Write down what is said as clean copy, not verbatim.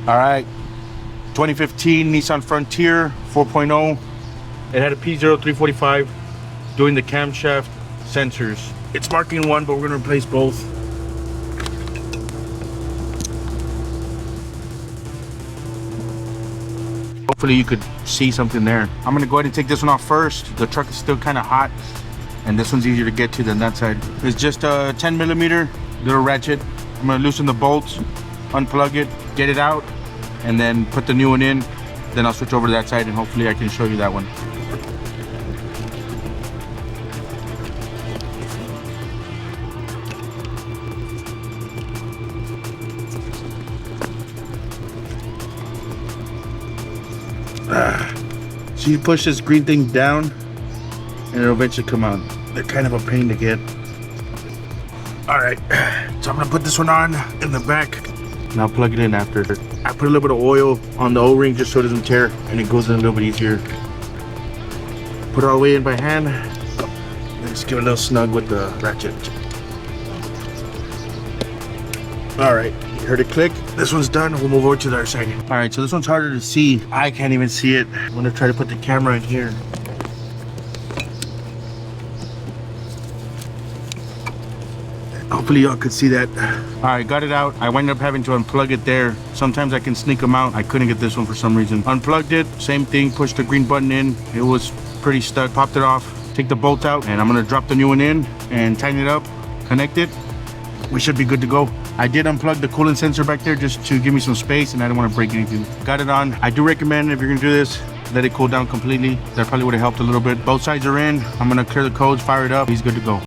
All right, 2015 Nissan Frontier 4.0. It had a P0345 doing the camshaft sensors. It's marking one, but we're gonna replace both. Hopefully you could see something there. I'm gonna go ahead and take this one off first. The truck is still kind of hot, and this one's easier to get to than that side. It's just a 10mm little ratchet. I'm gonna loosen the bolts, unplug it, get it out, and then put the new one in. Then I'll switch over to that side, and hopefully I can show you that one. So you push this green thing down and it'll eventually come out. They're kind of a pain to get. All right, so I'm gonna put this one on in the back and I'll plug it in after. I put a little bit of oil on the O-ring just so it doesn't tear and it goes in a little bit easier. Put it all the way in by hand. Then just give it a little snug with the ratchet. All right, you heard it click. This one's done. We'll move over to the other side. All right, so this one's harder to see. I can't even see it. I'm gonna try to put the camera in here. Hopefully y'all could see that. All right, got it out. I wound up having to unplug it there. Sometimes I can sneak them out. I couldn't get this one for some reason. Unplugged it, same thing, pushed the green button in. It was pretty stuck, popped it off, take the bolt out, and I'm gonna drop the new one in and tighten it up, connect it. We should be good to go. I did unplug the coolant sensor back there just to give me some space, and I didn't want to break anything. Got it on. I do recommend, if you're gonna do this, let it cool down completely. That probably would have helped a little bit. Both sides are in. I'm gonna clear the codes, fire it up. He's good to go.